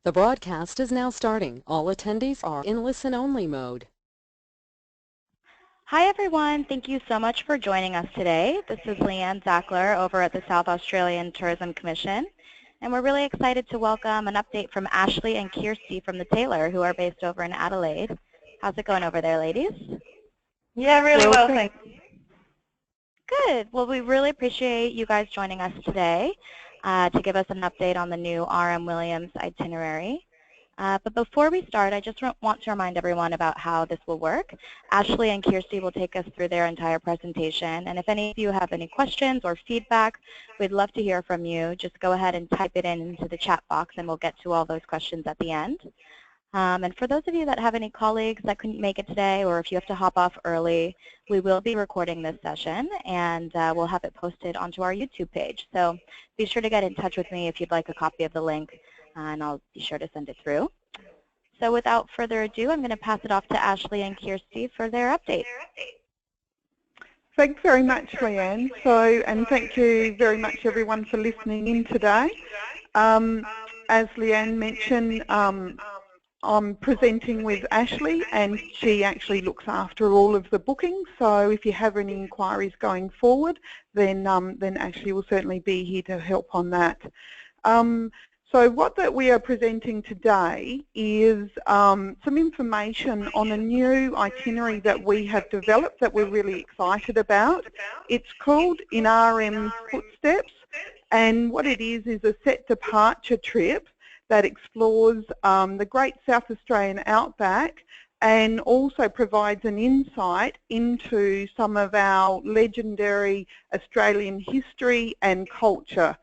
The broadcast is now starting. All attendees are in listen-only mode. Hi everyone, thank you so much for joining us today. This is Leanne Zackler over at the South Australian Tourism Commission, and we're really excited to welcome an update from Ashley and Kirsty from the Tailor, who are based over in Adelaide. How's it going over there, ladies? Yeah, really well, thanks. Good. Well, we really appreciate you guys joining us today to give us an update on the new RM Williams itinerary. But before we start, I just want to remind everyone about how this will work. Ashley and Kirsty will take us through their entire presentation, and if any of you have any questions or feedback, we'd love to hear from you. Just go ahead and type it into the chat box, and we'll get to all those questions at the end. And for those of you that have any colleagues that couldn't make it today, or if you have to hop off early, we will be recording this session, and we'll have it posted onto our YouTube page. So be sure to get in touch with me if you'd like a copy of the link, and I'll be sure to send it through. So without further ado, I'm going to pass it off to Ashley and Kirsty for their update. Thanks very much, Leanne. And thank you very much, everyone, for listening in today. As Leanne mentioned, I'm presenting with Ashley, and she actually looks after all of the bookings. So if you have any inquiries going forward, then Ashley will certainly be here to help on that. So what that we are presenting today is some information on a new itinerary that we have developed that we're really excited about. It's called In RM's Footsteps, and what it is a set departure trip that explores the great South Australian Outback and also provides an insight into some of our legendary Australian history and culture.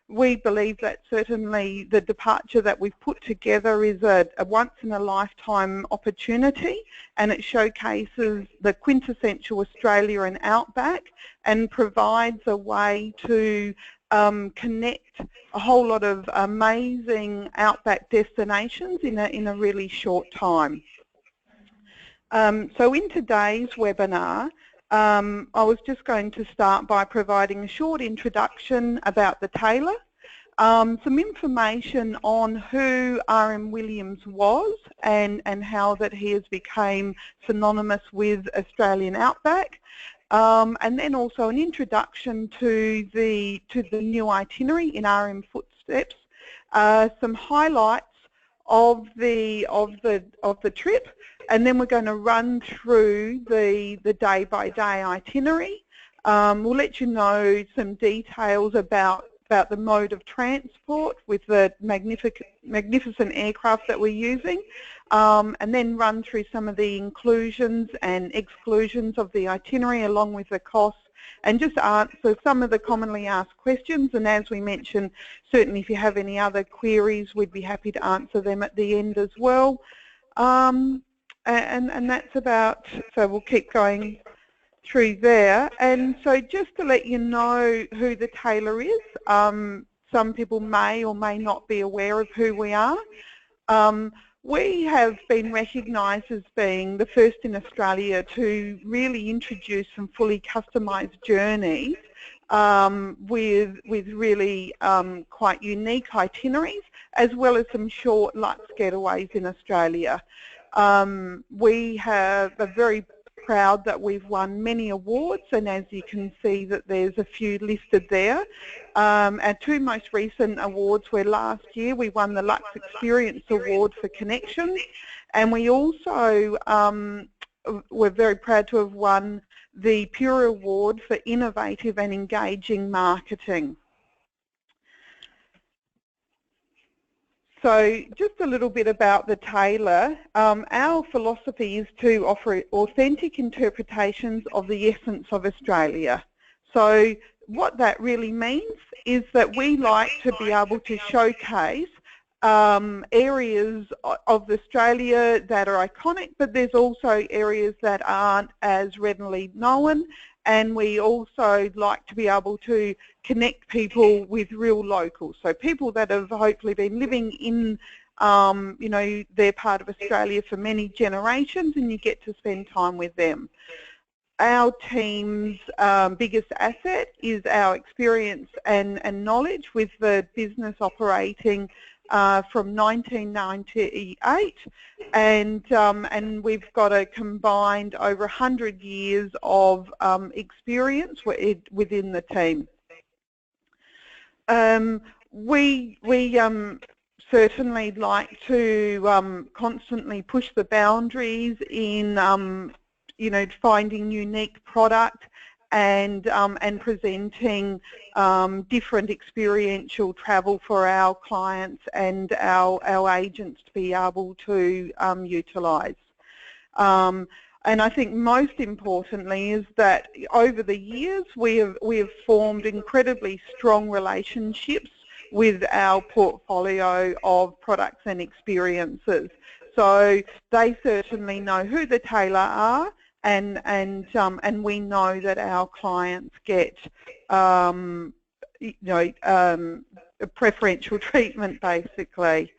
We believe that certainly the departure that we've put together is a once-in-a-lifetime opportunity, and it showcases the quintessential Australia and Outback and provides a way to connect a whole lot of amazing Outback destinations in a really short time. So in today's webinar, I was just going to start by providing a short introduction about the Tailor, some information on who RM Williams was and how that he has become synonymous with Australian Outback, and then also an introduction to the new itinerary in RM Footsteps, some highlights of the trip, and then we're going to run through the day-by-day itinerary. We'll let you know some details about the mode of transport with the magnificent aircraft that we're using, and then run through some of the inclusions and exclusions of the itinerary along with the costs, and just answer some of the commonly asked questions. And as we mentioned, certainly if you have any other queries, we'd be happy to answer them at the end as well. And that's about, so we'll keep going through there. And so just to let you know who the Tailor is, some people may or may not be aware of who we are. We have been recognised as being the first in Australia to really introduce some fully customised journeys with really quite unique itineraries, as well as some short luxe getaways in Australia. We are very proud that we've won many awards, and as you can see that there's a few listed there. Our two most recent awards were last year. We won the Lux Experience Award for Connections, and we also were very proud to have won the Pure Award for Innovative and Engaging Marketing. So just a little bit about the Tailor. Our philosophy is to offer authentic interpretations of the essence of Australia. So what that really means is that we like to be able to showcase areas of Australia that are iconic, but there's also areas that aren't as readily known, and we also like to be able to connect people with real locals, so people that have hopefully been living in you know, their part of Australia for many generations, and you get to spend time with them. Our team's biggest asset is our experience and knowledge with the business operating from 1998, and we've got a combined over 100 years of experience within the team. We certainly like to constantly push the boundaries in finding unique product and presenting different experiential travel for our clients and our agents to be able to utilise. And I think most importantly is that over the years we have formed incredibly strong relationships with our portfolio of products and experiences. So they certainly know who the Tailor are, and we know that our clients get preferential treatment basically.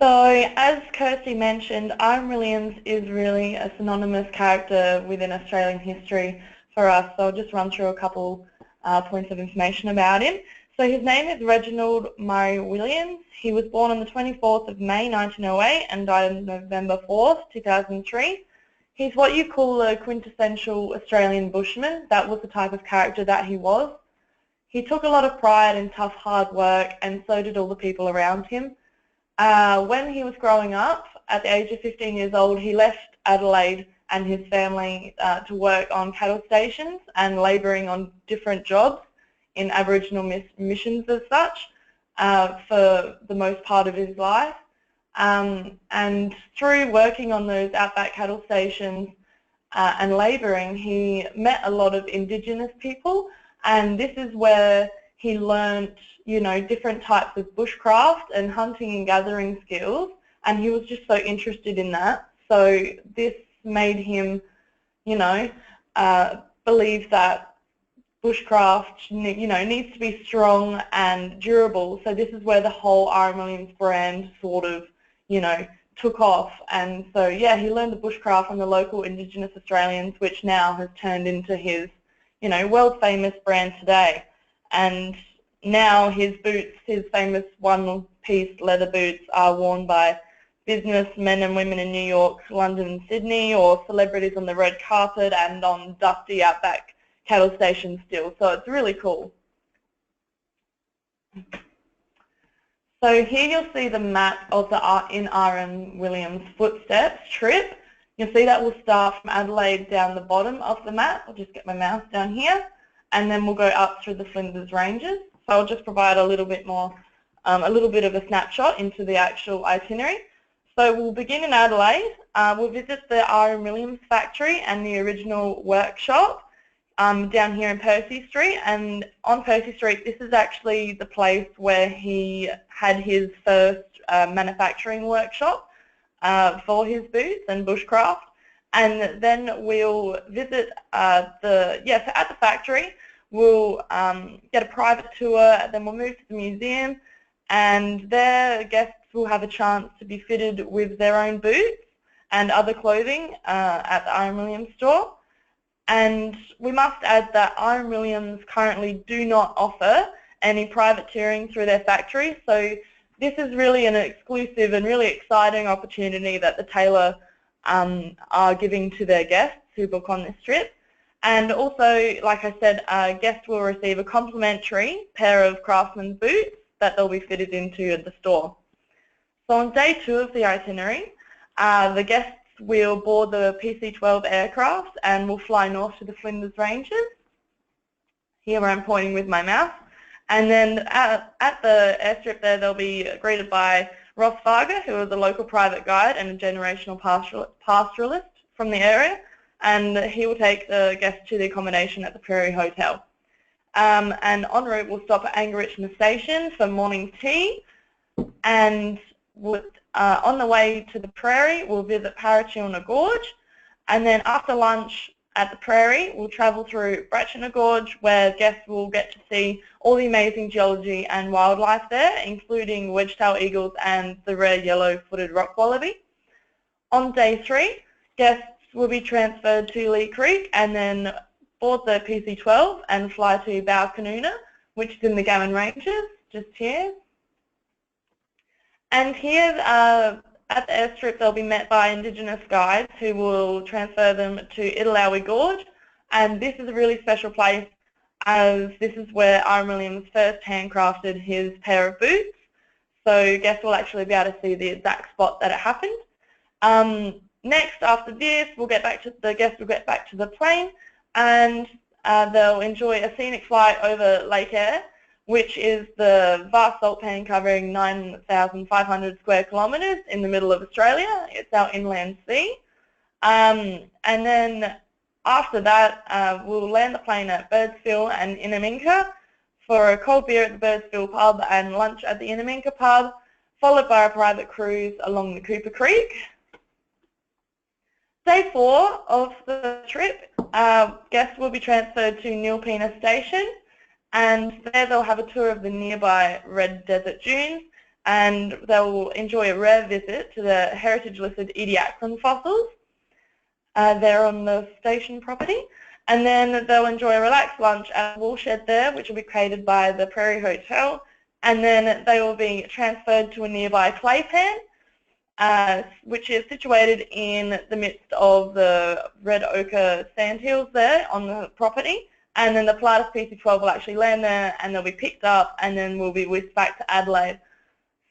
So, as Kirsty mentioned, R.M. Williams is really a synonymous character within Australian history for us, so I'll just run through a couple points of information about him. So his name is Reginald Murray Williams. He was born on the 24th of May 1908 and died on November 4th, 2003. He's what you call a quintessential Australian bushman. That was the type of character that he was. He took a lot of pride in tough, hard work, and so did all the people around him. When he was growing up, at the age of 15 years old, he left Adelaide and his family to work on cattle stations and labouring on different jobs in Aboriginal missions as such for the most part of his life. And through working on those outback cattle stations and labouring, he met a lot of Indigenous people, and this is where he learnt, different types of bushcraft and hunting and gathering skills, and he was just so interested in that. So this made him, believe that bushcraft, needs to be strong and durable. So this is where the whole R.M. Williams brand sort of, took off. And so, yeah, he learned the bushcraft from the local Indigenous Australians, which now has turned into his, world-famous brand today. And now his boots, his famous one-piece leather boots, are worn by businessmen and women in New York, London and Sydney, or celebrities on the red carpet and on dusty outback cattle stations still. So it's really cool. So here you'll see the map of the in R.M. Williams footsteps trip. You'll see that we'll start from Adelaide down the bottom of the map. I'll just get my mouse down here, and then we'll go up through the Flinders Ranges. So I'll just provide a little bit more, a little bit of a snapshot into the actual itinerary. So we'll begin in Adelaide. We'll visit the R.M. Williams factory and the original workshop down here in Percy Street. And on Percy Street, this is actually the place where he had his first manufacturing workshop for his boots and bushcraft. And then we'll visit at the factory. We'll get a private tour, then we'll move to the museum, and there guests will have a chance to be fitted with their own boots and other clothing at the R.M. Williams store. And we must add that R.M. Williams currently do not offer any private touring through their factory, so this is really an exclusive and really exciting opportunity that the Tailor are giving to their guests who book on this trip. And also, like I said, guests will receive a complimentary pair of Craftsman's boots that they'll be fitted into at the store. So on day 2 of the itinerary, the guests will board the PC-12 aircraft and will fly north to the Flinders Ranges, here where I'm pointing with my mouse. And then at the airstrip there, they'll be greeted by Ross Farger, who is a local private guide and a generational pastoralist from the area, and he will take the guests to the accommodation at the Prairie Hotel. And en route, we'll stop at Angarichna Station for morning tea, and on the way to the Prairie, we'll visit Parachilna Gorge, and then after lunch at the Prairie, we'll travel through Bratchina Gorge, where guests will get to see all the amazing geology and wildlife there, including wedge-tail eagles and the rare yellow-footed rock wallaby. On day 3, guests will be transferred to Lee Creek and then board the PC-12 and fly to Bowcanoona, which is in the Gammon Ranges, just here. And here at the airstrip, they'll be met by Indigenous guides who will transfer them to Idilawi Gorge. And this is a really special place, as this is where R.M. Williams first handcrafted his pair of boots. So guests will actually be able to see the exact spot that it happened. Next, after this, the guests will get back to the plane, and they'll enjoy a scenic flight over Lake Eyre, which is the vast salt pan covering 9,500 square kilometres in the middle of Australia. It's our inland sea. And then after that, we'll land the plane at Birdsville and Inaminka for a cold beer at the Birdsville pub and lunch at the Inaminka pub, followed by a private cruise along the Cooper Creek. Day 4 of the trip, guests will be transferred to Nilpena Station, and there they'll have a tour of the nearby Red Desert Dunes, and they'll enjoy a rare visit to the heritage-listed Ediacaran fossils there on the station property. And then they'll enjoy a relaxed lunch at the woolshed there, which will be created by the Prairie Hotel, and then they will be transferred to a nearby claypan, which is situated in the midst of the red ochre sandhills there on the property. And then the Pilatus PC-12 will actually land there, and they'll be picked up, and then we'll be whisked back to Adelaide.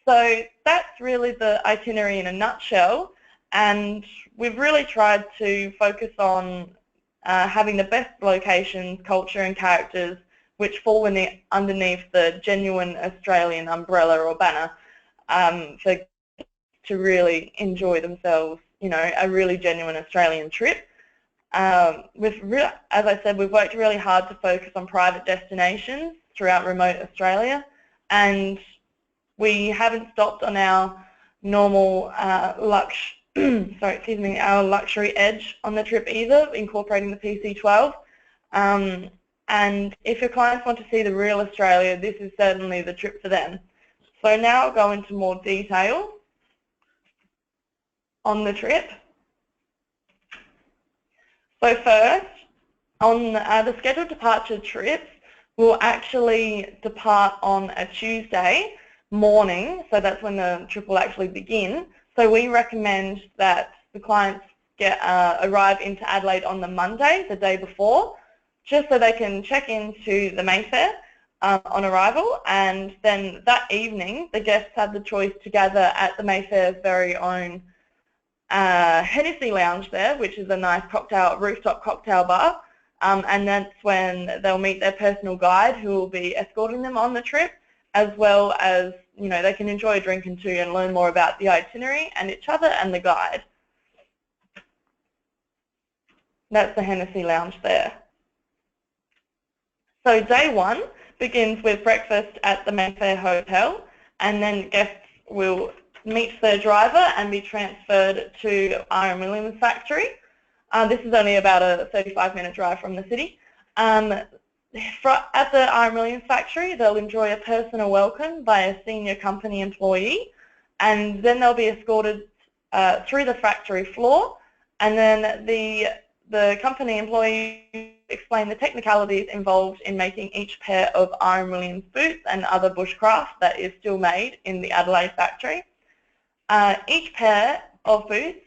So that's really the itinerary in a nutshell, and we've really tried to focus on having the best locations, culture and characters which fall underneath the genuine Australian umbrella or banner to really enjoy themselves, you know, a really genuine Australian trip. As I said, we've worked really hard to focus on private destinations throughout remote Australia, and we haven't stopped on our normal our luxury edge on the trip either, incorporating the PC-12. And if your clients want to see the real Australia, this is certainly the trip for them. So now I'll go into more detail on the trip. So first, on the scheduled departure trips, we'll actually depart on a Tuesday morning, so that's when the trip will actually begin. So we recommend that the clients arrive into Adelaide on the Monday, the day before, just so they can check into the Mayfair on arrival, and then that evening the guests have the choice to gather at the Mayfair's very own Hennessy Lounge there, which is a nice rooftop cocktail bar, and that's when they'll meet their personal guide who will be escorting them on the trip, as well as, you know, they can enjoy a drink and two and learn more about the itinerary and each other and the guide. That's the Hennessy Lounge there. So day 1 begins with breakfast at the Mayfair Hotel, and then guests will meet their driver and be transferred to R.M. Williams factory. This is only about a 35-minute drive from the city. At the R.M. Williams factory, they'll enjoy a personal welcome by a senior company employee, and then they'll be escorted through the factory floor, and then the company employee explain the technicalities involved in making each pair of R.M. Williams boots and other bushcraft that is still made in the Adelaide factory. Each pair of boots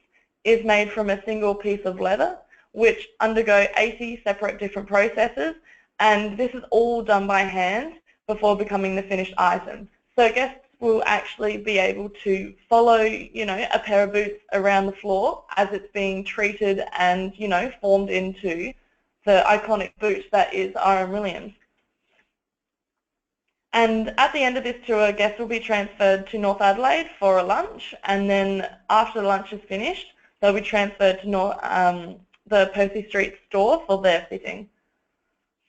is made from a single piece of leather, which undergo 80 separate different processes, and this is all done by hand before becoming the finished item. So guests will actually be able to follow, you know, a pair of boots around the floor as it's being treated and, you know, formed into the iconic boot that is R.M. Williams. And at the end of this tour, guests will be transferred to North Adelaide for a lunch, and then after the lunch is finished, they'll be transferred to the Percy Street store for their fitting.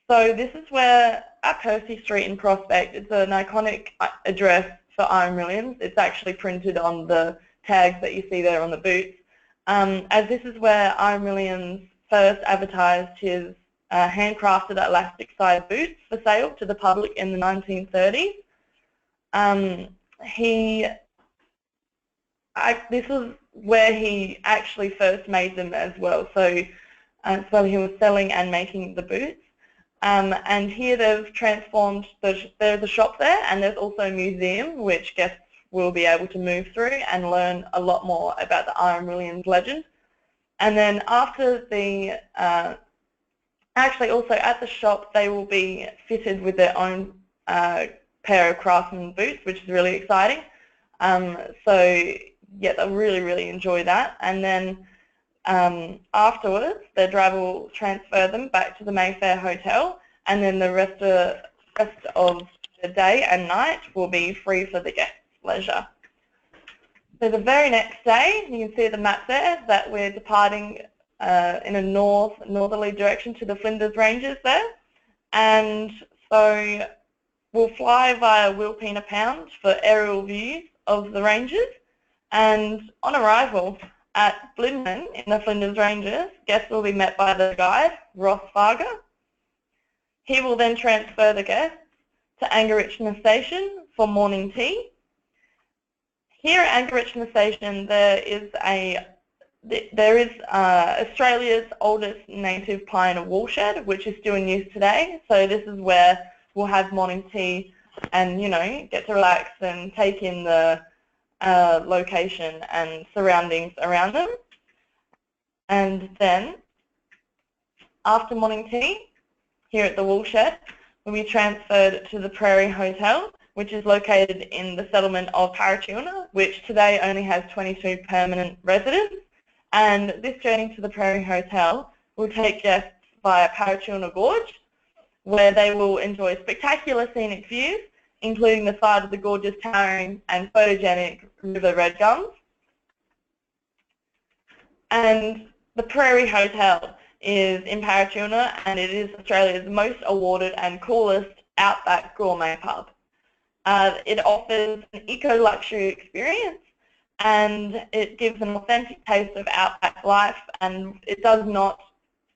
So this is where, at Percy Street in Prospect, it's an iconic address for R.M. Williams. It's actually printed on the tags that you see there on the boots, as this is where R.M. Williams first advertised his handcrafted elastic side boots for sale to the public in the 1930s. This was where he actually first made them as well. So he was selling and making the boots. And here they've transformed, there's a shop there, and there's also a museum which guests will be able to move through and learn a lot more about the R.M. Williams legend. And then after the, actually also at the shop, they will be fitted with their own pair of Craftsman boots, which is really exciting. So yeah, they'll really, really enjoy that. And then afterwards, their driver will transfer them back to the Mayfair Hotel, and then the rest of the day and night will be free for the guests' leisure. So the very next day, you can see the map there that we're departing in a northerly direction to the Flinders Ranges there. And so we'll fly via Wilpena Pound for aerial views of the ranges. And on arrival at Blimman in the Flinders Ranges, guests will be met by the guide, Ross Farger. He will then transfer the guests to Angarichna Station for morning tea. Here at Angarichna Station, there is Australia's oldest native pine woolshed, which is still in use today. So this is where we'll have morning tea and, you know, get to relax and take in the location and surroundings around them. And then after morning tea, here at the woolshed, we'll be transferred to the Prairie Hotel, which is located in the settlement of Paratiuna, which today only has 22 permanent residents. And this journey to the Prairie Hotel will take guests via Paratiuna Gorge, where they will enjoy spectacular scenic views, including the sight of the gorgeous towering and photogenic River Red Gums. And the Prairie Hotel is in Paratiuna, and it is Australia's most awarded and coolest outback gourmet pub. It offers an eco-luxury experience, and it gives an authentic taste of outback life, and it does not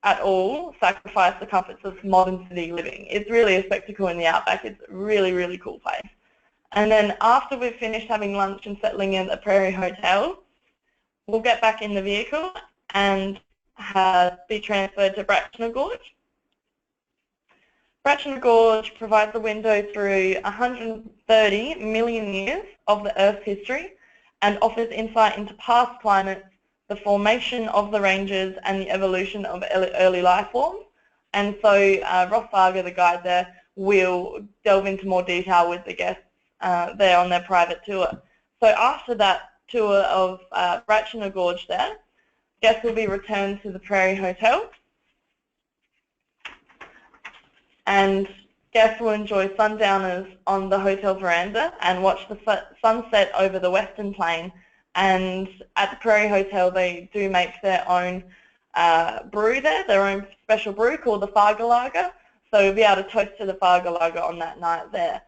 at all sacrifice the comforts of modern city living. It's really a spectacle in the outback. It's a really, really cool place. And then after we've finished having lunch and settling in at the Prairie Hotel, we'll get back in the vehicle and be transferred to Bratchner Gorge. Bratchner Gorge provides a window through 130 million years of the Earth's history and offers insight into past climates, the formation of the ranges, and the evolution of early life forms. And so Ross Farger, the guide there, will delve into more detail with the guests there on their private tour. So after that tour of Bratchner Gorge there, guests will be returned to the Prairie Hotel, and guests will enjoy sundowners on the hotel veranda and watch the sunset over the Western Plain. And at the Prairie Hotel, they do make their own brew there, their own special brew called the Farger Lager. So you'll be able to toast to the Farger Lager on that night there.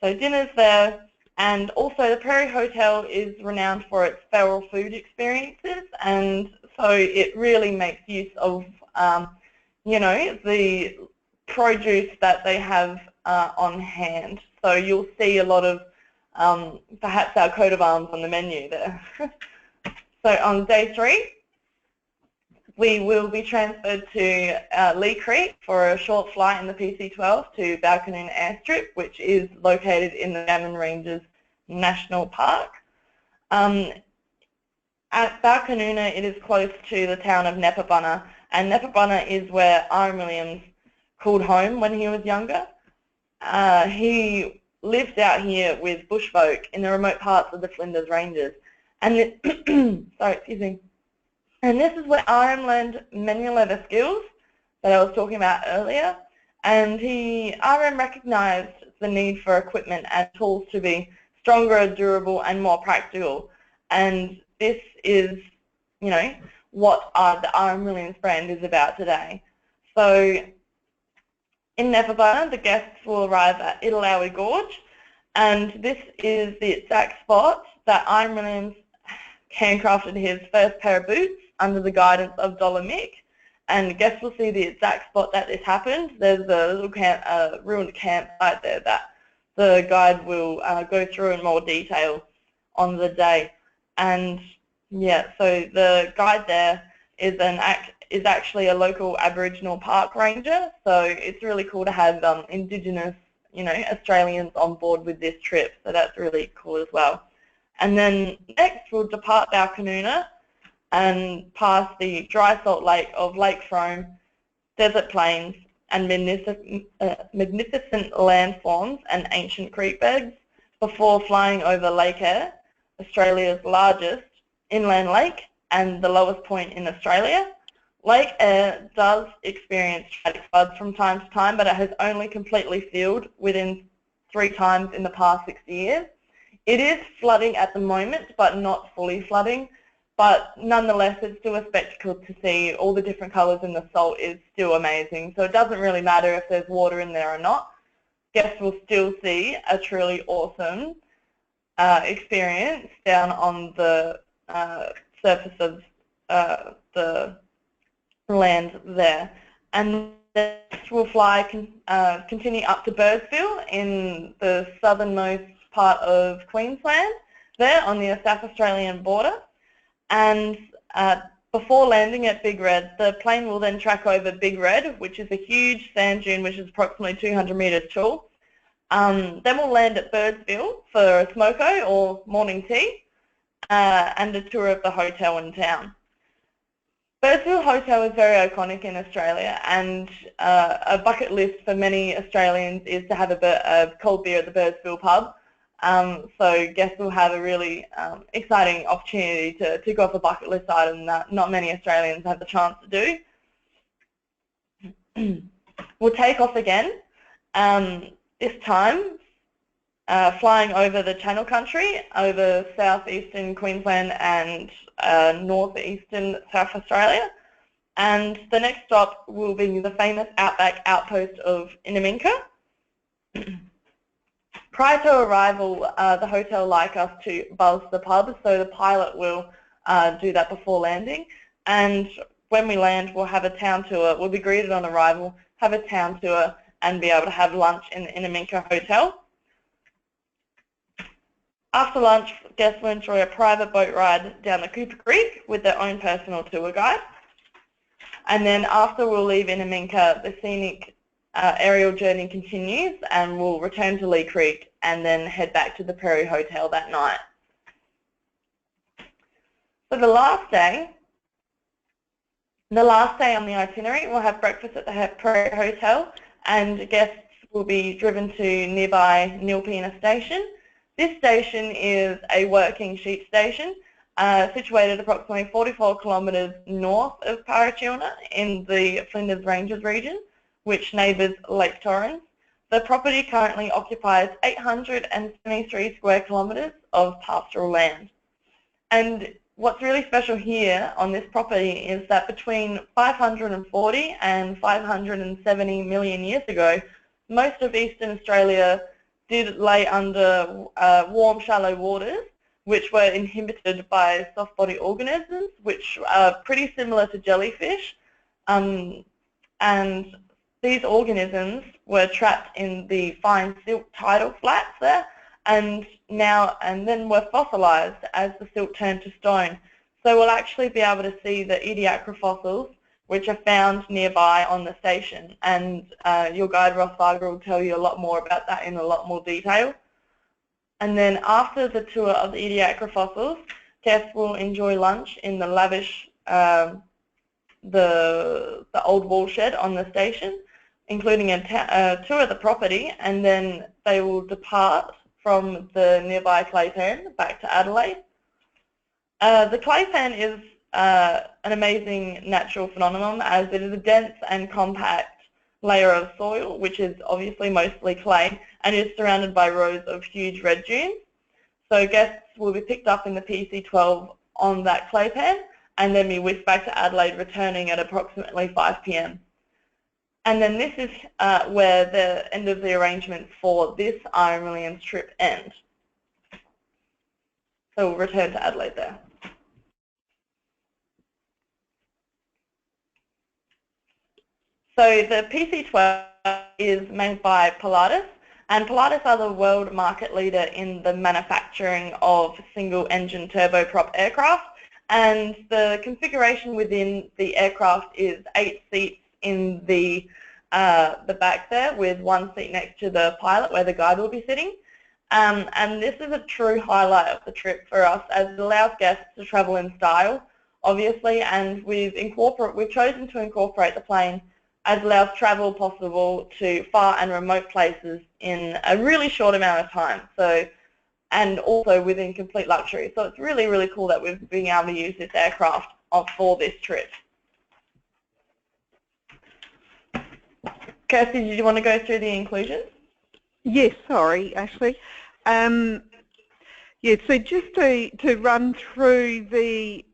So dinner's there. And also the Prairie Hotel is renowned for its feral food experiences, and so it really makes use of, you know, the produce that they have on hand. So you'll see a lot of perhaps our coat of arms on the menu there. So on day 3, we will be transferred to Lee Creek for a short flight in the PC-12 to Balcanoon Airstrip, which is located in the Gammon Ranges National Park. At Balcanoona, it is close to the town of Neperbunna, and Neperbunna is where R.M. Williams called home when he was younger. He lived out here with bush folk in the remote parts of the Flinders Ranges, and sorry, excuse me. And this is where R.M. learned manual leather skills that I was talking about earlier, and R.M. recognised the need for equipment and tools to be stronger, durable, and more practical. And this is, you know, what the R.M. Williams brand is about today. So in Neperbunna, the guests will arrive at Idilawi Gorge, and this is the exact spot that R.M. Williams handcrafted his first pair of boots under the guidance of Dollar Mick. And the guests will see the exact spot that this happened. There's a little ruined campsite there that the guide will go through in more detail on the day. And yeah, so the guide there is is actually a local Aboriginal park ranger, so it's really cool to have Indigenous, Australians on board with this trip, so that's really cool as well. And then next we'll depart Balcanoona and pass the dry salt lake of Lake Frome, desert plains, and magnificent landforms and ancient creek beds before flying over Lake Eyre, Australia's largest inland lake and the lowest point in Australia. Lake Eyre does experience tragic floods from time to time, but it has only completely filled within 3 times in the past 60 years. It is flooding at the moment, but not fully flooding. But nonetheless, it's still a spectacle to see. All the different colours in the salt is still amazing. So it doesn't really matter if there's water in there or not. Guests will still see a truly awesome experience down on the surface of the land there. And next we'll fly, continue up to Birdsville in the southernmost part of Queensland, there on the South Australian border. And before landing at Big Red, the plane will then track over Big Red, which is a huge sand dune which is approximately 200 metres tall. Then we'll land at Birdsville for a smoko or morning tea and a tour of the hotel in town. Birdsville Hotel is very iconic in Australia, and a bucket list for many Australians is to have a cold beer at the Birdsville pub. So guests will have a really exciting opportunity to tick off a bucket list item that not many Australians have the chance to do. We'll take off again, this time flying over the Channel Country, over southeastern Queensland and northeastern South Australia. And the next stop will be the famous Outback outpost of Inaminka. Prior to arrival, the hotel like us to buzz the pub, so the pilot will do that before landing. And when we land, we'll have a town tour. We'll be greeted on arrival, have a town tour, and be able to have lunch in the Inaminka Hotel. After lunch, guests will enjoy a private boat ride down the Cooper Creek with their own personal tour guide. And then after we'll leave Inaminka, the scenic aerial journey continues, and we'll return to Lee Creek and then head back to the Prairie Hotel that night. For the last day on the itinerary, we'll have breakfast at the Prairie Hotel, and guests will be driven to nearby Nilpena Station. This station is a working sheep station situated approximately 44 kilometres north of Parachilna in the Flinders Ranges region, which neighbours Lake Torrens. The property currently occupies 873 square kilometres of pastoral land. And what's really special here on this property is that between 540 and 570 million years ago, most of Eastern Australia did lay under warm, shallow waters, which were inhabited by soft-bodied organisms, which are pretty similar to jellyfish. And these organisms were trapped in the fine silt tidal flats there, and then were fossilised as the silt turned to stone. So we'll actually be able to see the Ediacara fossils, which are found nearby on the station. And your guide Ross Varga will tell you a lot more about that in a lot more detail. And then after the tour of the Ediacara fossils, guests will enjoy lunch in the lavish the old wool shed on the station, including a tour of the property, and then they will depart from the nearby claypan back to Adelaide. The claypan is an amazing natural phenomenon, as it is a dense and compact layer of soil, which is obviously mostly clay, and is surrounded by rows of huge red dunes. So guests will be picked up in the PC-12 on that claypan, and then be whisked back to Adelaide, returning at approximately 5 p.m. And then this is where the end of the arrangements for this RM Williams trip end. So we'll return to Adelaide there. So the PC-12 is made by Pilatus, and Pilatus are the world market leader in the manufacturing of single-engine turboprop aircraft, And the configuration within the aircraft is 8 seats in the back there, with 1 seat next to the pilot where the guide will be sitting. And this is a true highlight of the trip for us, as it allows guests to travel in style, obviously, and we've chosen to incorporate the plane as allows travel possible to far and remote places in a really short amount of time. So, and also within complete luxury. So it's really, really cool that we've been able to use this aircraft for this trip. Kirsty, did you want to go through the inclusions? Yes, sorry, Ashley. Yeah, so just to run through the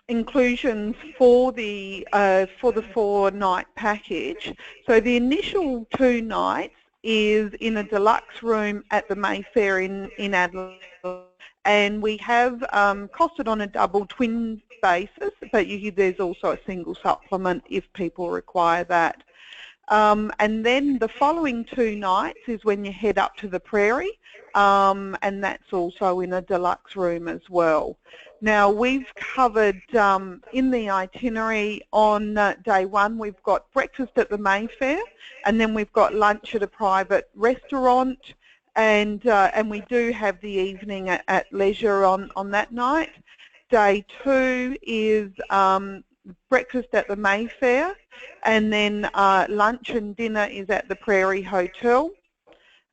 inclusions for the 4-night package. So the initial 2 nights is in a deluxe room at the Mayfair in Adelaide, and we have costed on a double twin basis, but there's also a single supplement if people require that. And then the following 2 nights is when you head up to the Prairie, and that's also in a deluxe room as well. Now, we've covered in the itinerary on day 1, we've got breakfast at the Mayfair, and then we've got lunch at a private restaurant, and we do have the evening at leisure on that night. Day 2 is breakfast at the Mayfair, and then lunch and dinner is at the Prairie Hotel.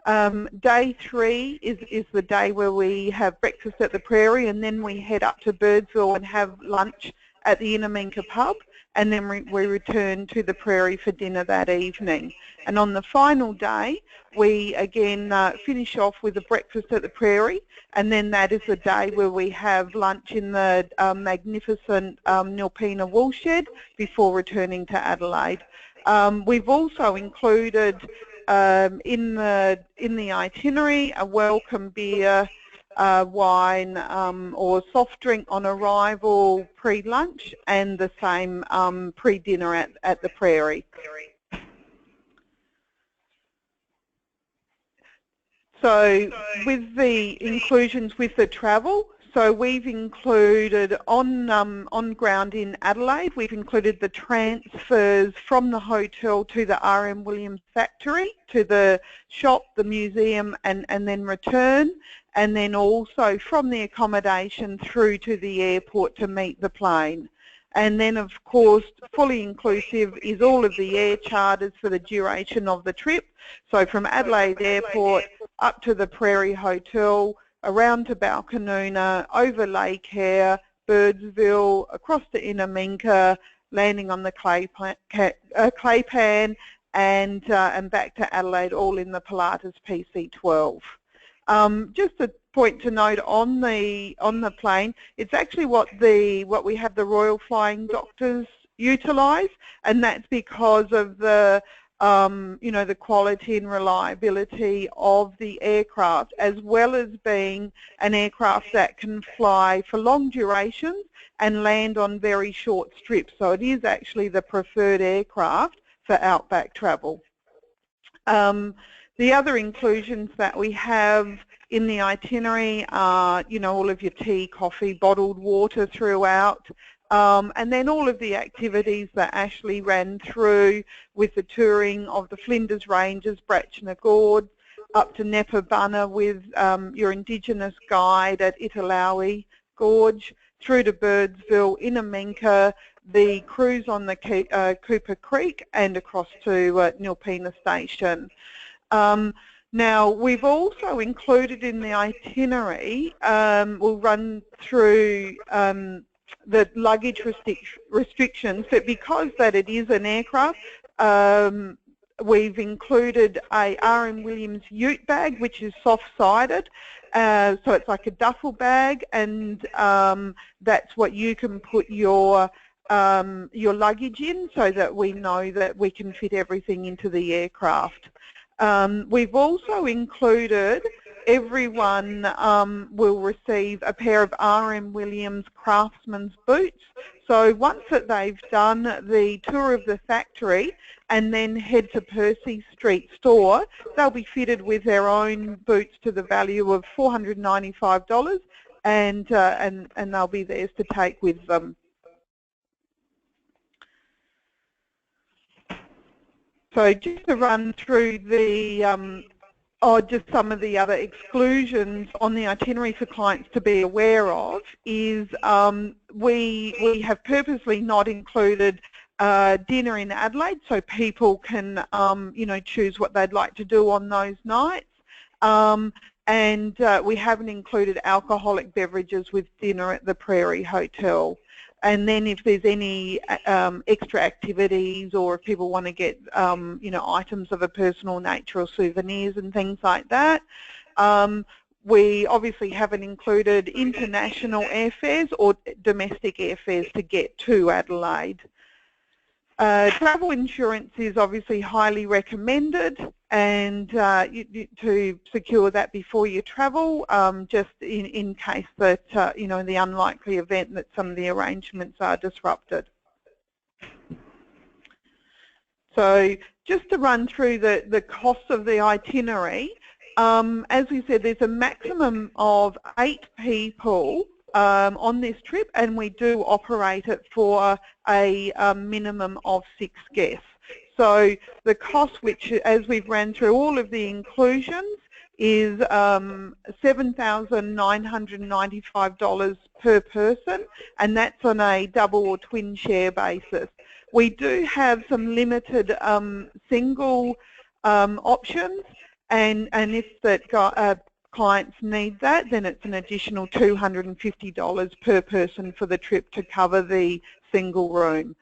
Day 3 is the day where we have breakfast at the Prairie, and then we head up to Birdsville and have lunch at the Inaminka pub, and then we return to the Prairie for dinner that evening. And on the final day, we again finish off with a breakfast at the Prairie, and then that is the day where we have lunch in the magnificent Nilpena Woolshed before returning to Adelaide. We've also included in the itinerary a welcome beer, wine or soft drink on arrival pre-lunch, and the same pre-dinner at the Prairie. So with the inclusions with the travel, so we've included on ground in Adelaide, we've included the transfers from the hotel to the RM Williams factory, to the shop, the museum, and then return, and then also from the accommodation through to the airport to meet the plane. And then, of course, fully inclusive is all of the air charters for the duration of the trip. So from Adelaide Airport up to the Prairie Hotel, around to Balcanoona, over Lake Hare, Birdsville, across to Inaminka, landing on the Claypan, and back to Adelaide, all in the Pilatus PC-12. Just a point to note on the plane, it's actually what we have the Royal Flying Doctors utilise, and that's because of the the quality and reliability of the aircraft, as well as being an aircraft that can fly for long durations and land on very short strips. So it is actually the preferred aircraft for outback travel. The other inclusions that we have in the itinerary are, all of your tea, coffee, bottled water throughout, and then all of the activities that Ashley ran through with the touring of the Flinders Ranges, Bratchna Gorge, up to Nepabunna with your Indigenous guide at Italawi Gorge, through to Birdsville, Inaminka, the cruise on the Cooper Creek, and across to Nilpena Station. Now, we've also included in the itinerary, we'll run through the luggage restrictions, but because that it is an aircraft, we've included a RM Williams ute bag, which is soft-sided, so it's like a duffel bag, and that's what you can put your luggage in, so that we know that we can fit everything into the aircraft. We've also included everyone will receive a pair of RM Williams Craftsman's boots. So once that they've done the tour of the factory and then head to Percy Street store, they'll be fitted with their own boots to the value of $495, and they'll be theirs to take with them. So just to run through the just some of the other exclusions on the itinerary for clients to be aware of is we have purposely not included dinner in Adelaide, so people can you know, choose what they'd like to do on those nights. And we haven't included alcoholic beverages with dinner at the Prairie Hotel. And then if there's any extra activities, or if people want to get you know, items of a personal nature or souvenirs and things like that, we obviously haven't included international airfares or domestic airfares to get to Adelaide. Travel insurance is obviously highly recommended, and to secure that before you travel, just in case that, you know, in the unlikely event that some of the arrangements are disrupted. So just to run through the costs of the itinerary, as we said, there's a maximum of 8 people on this trip, and we do operate it for a minimum of 6 guests. So the cost, which as we've ran through all of the inclusions, is $7,995 per person, and that's on a double or twin share basis. We do have some limited single options, and if that clients need that, then it's an additional $250 per person for the trip to cover the single room.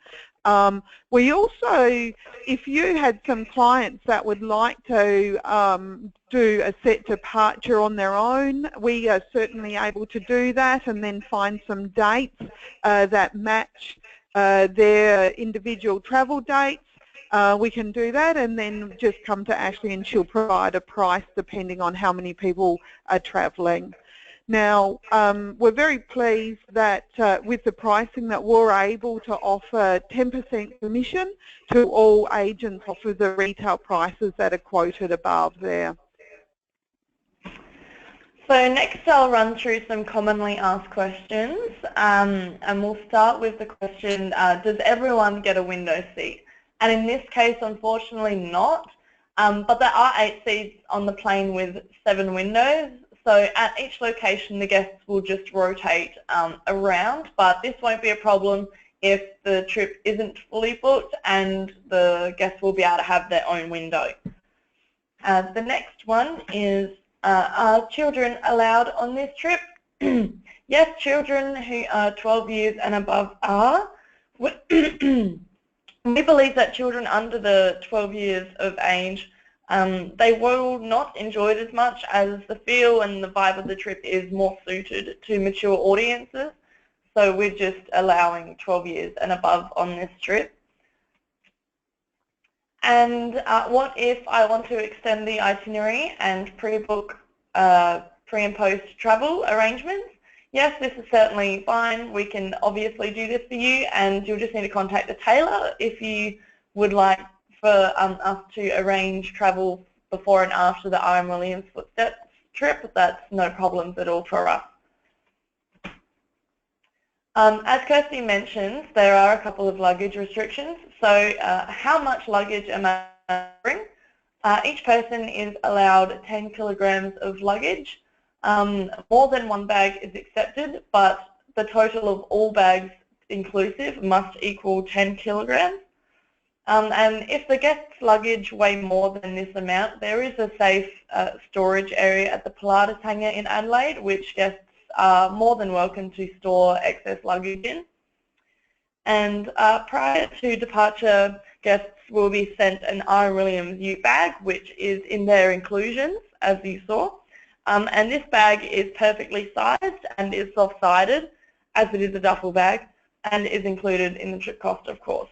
We also, if you had some clients that would like to do a set departure on their own, we are certainly able to do that, and then find some dates that match their individual travel dates. We can do that, and then just come to Ashley and she'll provide a price depending on how many people are travelling. Now, we're very pleased that with the pricing that we're able to offer 10% commission to all agents off of the retail prices that are quoted above there. So next I'll run through some commonly asked questions, and we'll start with the question, does everyone get a window seat? And in this case, unfortunately not, but there are 8 seats on the plane with 7 windows. So at each location, the guests will just rotate around, but this won't be a problem if the trip isn't fully booked, and the guests will be able to have their own window. The next one is, are children allowed on this trip? Yes, children who are 12 years and above are. We believe that children under the 12 years of age, they will not enjoy it as much, as the feel and the vibe of the trip is more suited to mature audiences. So we're just allowing 12 years and above on this trip. And what if I want to extend the itinerary and pre-book pre and post travel arrangements? Yes, this is certainly fine. We can obviously do this for you, and you'll just need to contact the Tailor if you would like for us to arrange travel before and after the R.M. Williams Footsteps trip. That's no problems at all for us. As Kirsty mentioned, there are a couple of luggage restrictions. So how much luggage am I bringing? Each person is allowed 10 kilograms of luggage. More than 1 bag is accepted, but the total of all bags inclusive must equal 10 kilograms. And if the guest's luggage weigh more than this amount, there is a safe storage area at the Pilatus hangar in Adelaide, which guests are more than welcome to store excess luggage in. And prior to departure, guests will be sent an R. Williams ute bag, which is in their inclusions, as you saw. And this bag is perfectly sized and is soft-sided, as it is a duffel bag, and is included in the trip cost, of course.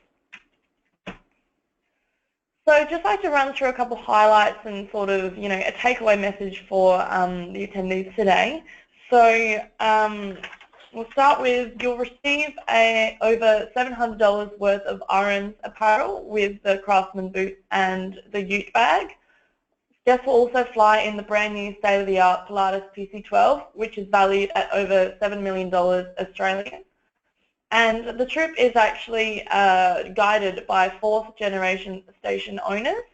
So I'd just like to run through a couple of highlights and sort of, you know, a takeaway message for the attendees today. So we'll start with, you'll receive over $700 worth of RM's apparel with the Craftsman boot and the ute bag. Guests will also fly in the brand new state-of-the-art Pilatus PC-12, which is valued at over $7 million Australian. And the trip is actually guided by fourth-generation station owners.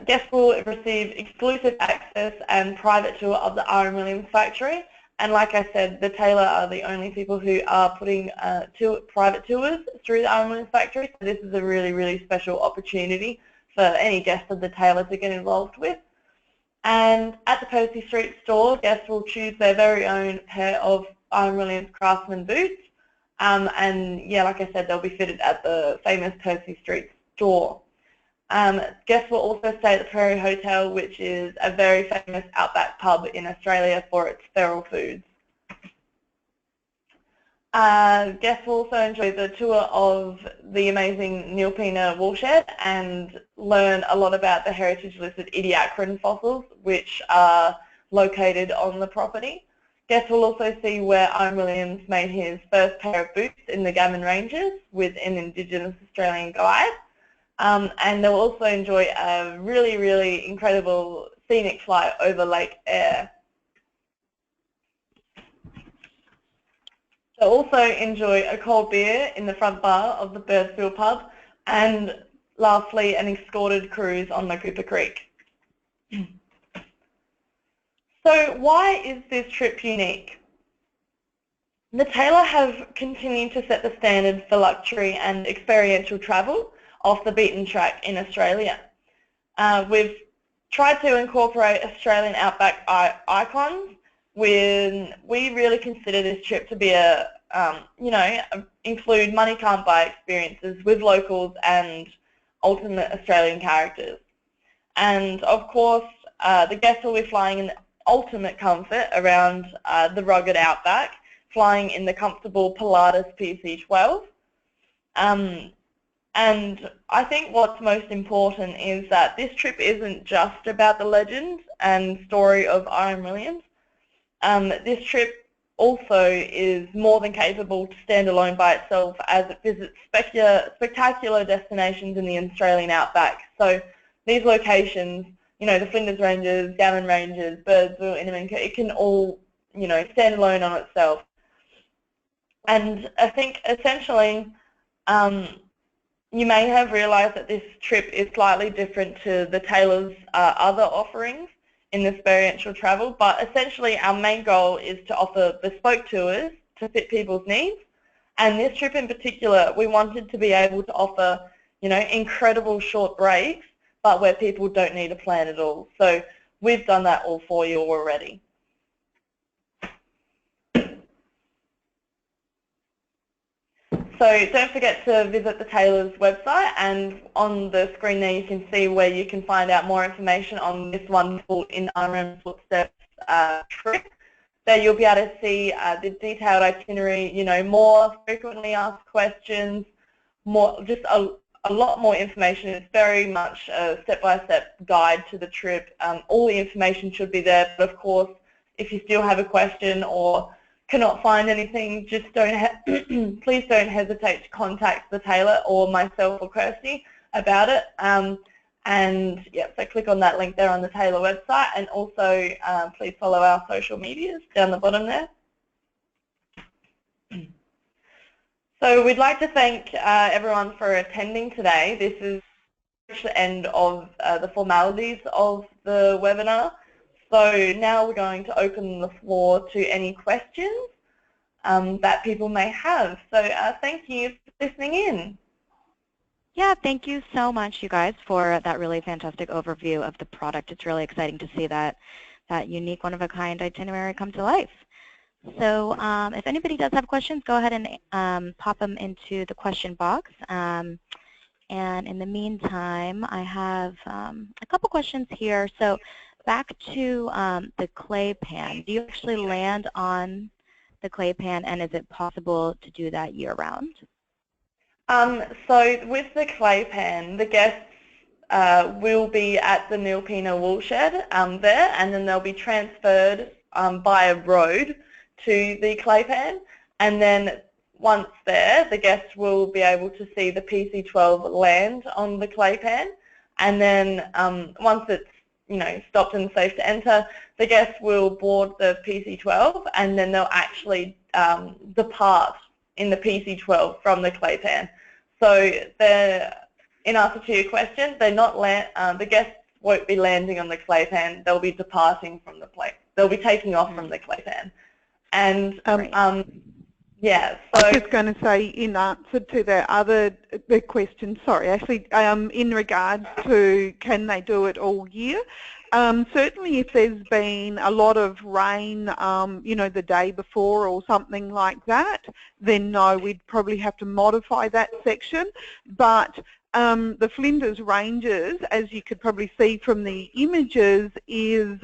Guests will receive exclusive access and private tour of the R.M. Williams factory. And like I said, the Tailor are the only people who are putting private tours through the R.M. Williams factory. So this is a really, really special opportunity for any guest of the Tailor to get involved with. And at the Percy Street store, guests will choose their very own pair of R.M. Williams Craftsman boots. And yeah, like I said, they'll be fitted at the famous Percy Street store. Guests will also stay at the Prairie Hotel, which is a very famous outback pub in Australia for its feral foods. Guests will also enjoy the tour of the amazing Nilpena woolshed and learn a lot about the heritage-listed Ediacaran fossils, which are located on the property. Guests will also see where R.M. Williams made his first pair of boots in the Gammon Ranges with an Indigenous Australian guide. And they'll also enjoy a really, really incredible scenic flight over Lake Eyre. They'll also enjoy a cold beer in the front bar of the Birdsville pub, and lastly, an escorted cruise on the Cooper Creek. So why is this trip unique? The Tailor have continued to set the standard for luxury and experiential travel off the beaten track in Australia. We've tried to incorporate Australian Outback icons when we really consider this trip to be include money can't buy experiences with locals and ultimate Australian characters. And of course, the guests will be flying in ultimate comfort around the rugged Outback, flying in the comfortable Pilatus PC-12. And I think what's most important is that this trip isn't just about the legend and story of R.M. Williams. This trip also is more than capable to stand alone by itself as it visits spectacular destinations in the Australian Outback. So these locations, the Flinders Ranges, Gammon Ranges, Birdsville, Inniminka, it can all, stand alone on itself. And I think essentially, you may have realised that this trip is slightly different to the Tailor's other offerings in the experiential travel, but essentially our main goal is to offer bespoke tours to fit people's needs. And this trip in particular, we wanted to be able to offer, incredible short breaks, but where people don't need a plan at all. So we've done that all for you already. So don't forget to visit the Tailor's website, and on the screen there you can see where you can find out more information on this wonderful In R.M. Footsteps trip. There you'll be able to see the detailed itinerary, more frequently asked questions, just a lot more information. It's very much a step-by-step guide to the trip. All the information should be there, but of course, if you still have a question or cannot find anything, just please don't hesitate to contact the Tailor or myself or Kirsty about it. And yeah, so click on that link there on the Tailor website, and also please follow our social medias down the bottom there. So we'd like to thank everyone for attending today. This is the end of the formalities of the webinar. So now we're going to open the floor to any questions that people may have. So thank you for listening in. Yeah, thank you so much, you guys, for that really fantastic overview of the product. It's really exciting to see that unique, one-of-a-kind itinerary come to life. So if anybody does have questions, go ahead and pop them into the question box. And in the meantime, I have a couple questions here. So back to the clay pan. Do you actually land on the clay pan, and is it possible to do that year-round? So with the clay pan, the guests will be at the Nilpena woolshed there, and then they'll be transferred by a road to the clay pan, and then once there, the guests will be able to see the PC12 land on the clay pan, and then once it's stopped and safe to enter, the guests will board the PC12, and then they'll actually depart in the PC12 from the clay pan. So in answer to your question, the guests won't be landing on the clay pan. They'll be departing from the clay. They'll be taking off from the clay pan. And yeah, so I was just going to say, in answer to the question, sorry, actually, in regards to can they do it all year, certainly if there's been a lot of rain, the day before or something like that, then no, we'd probably have to modify that section. But the Flinders Ranges, as you could probably see from the images, is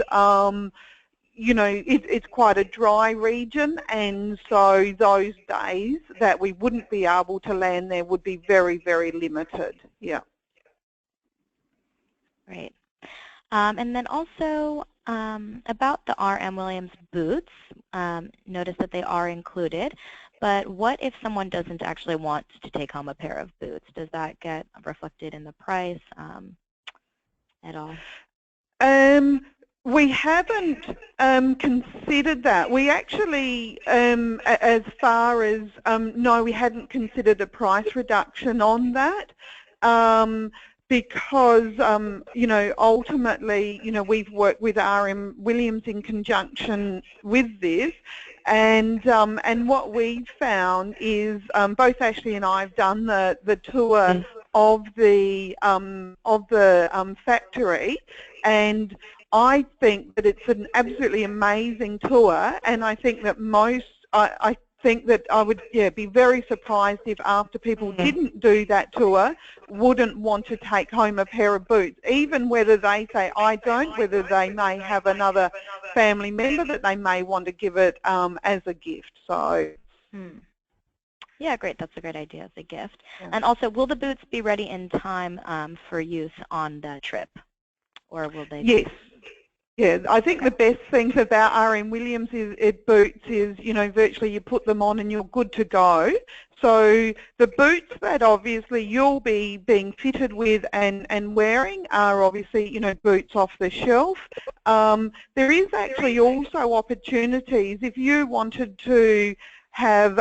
it's quite a dry region, and so those days that we wouldn't be able to land there would be very, very limited. Yeah. Great. And then also about the RM Williams boots, notice that they are included, but what if someone doesn't actually want to take home a pair of boots? Does that get reflected in the price at all? We haven't considered that. We actually, as far as, no, we hadn't considered a price reduction on that. Because, ultimately, we've worked with RM Williams in conjunction with this, and what we've found is both Ashley and I have done the tour of the factory, and I think that it's an absolutely amazing tour, and I think that I think that I would be very surprised if after people didn't do that tour wouldn't want to take home a pair of boots, even whether they say I don't, whether they may have another family member that they may want to give it as a gift. So yeah, great, that's a great idea as a gift. And also, will the boots be ready in time for use on the trip, or will they Yes. Yeah, I think the best things about RM Williams boots is, virtually you put them on and you're good to go. So the boots that obviously you'll be being fitted with and wearing are obviously, boots off the shelf. There is actually also opportunities if you wanted to have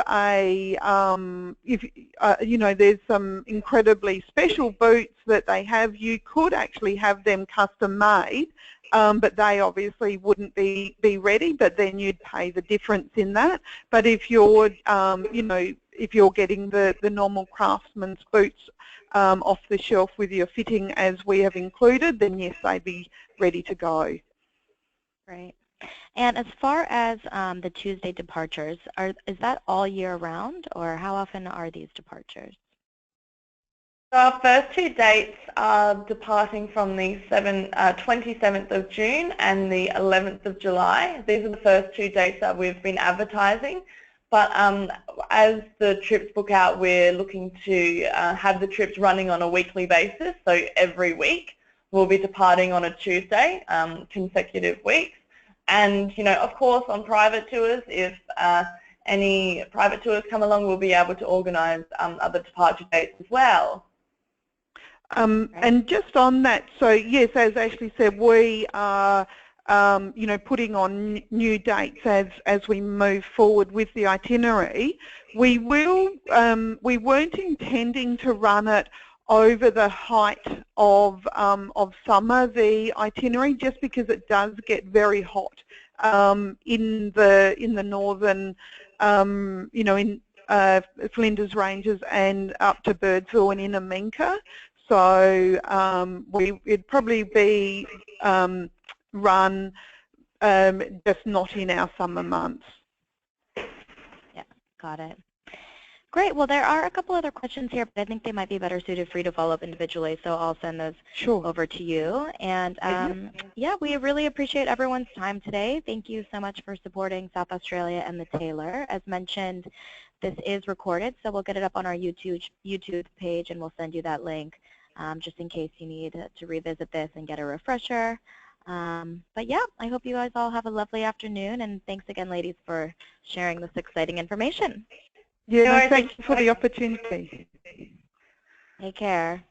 there's some incredibly special boots that they have, you could actually have them custom made. But they obviously wouldn't be ready, but then you'd pay the difference in that. But if you're, if you're getting the normal craftsman's boots off the shelf with your fitting as we have included, then yes, they'd be ready to go. Great. And as far as the Tuesday departures, is that all year round, or how often are these departures? So our first two dates are departing from the 27th of June and the 11th of July. These are the first two dates that we've been advertising. But as the trips book out, we're looking to have the trips running on a weekly basis. So every week we'll be departing on a Tuesday, consecutive weeks. And, of course, on private tours, if any private tours come along, we'll be able to organise other departure dates as well. And just on that, so yes, as Ashley said, we are, putting on new dates as we move forward with the itinerary. We weren't intending to run it over the height of summer, the itinerary, just because it does get very hot in the northern, in Flinders Ranges and up to Birdsville and Inner Menka. So it'd probably be run just not in our summer months. Yeah, got it. Great. Well, there are a couple other questions here, but I think they might be better suited for you to follow up individually, so I'll send those over to you. And yeah, we really appreciate everyone's time today. Thank you so much for supporting South Australia and the Tailor. As mentioned, this is recorded, so we'll get it up on our YouTube page, and we'll send you that link just in case you need to revisit this and get a refresher. But yeah, I hope you guys all have a lovely afternoon, and thanks again, ladies, for sharing this exciting information. Yeah, No no, worries. thank you for the opportunity. Take care.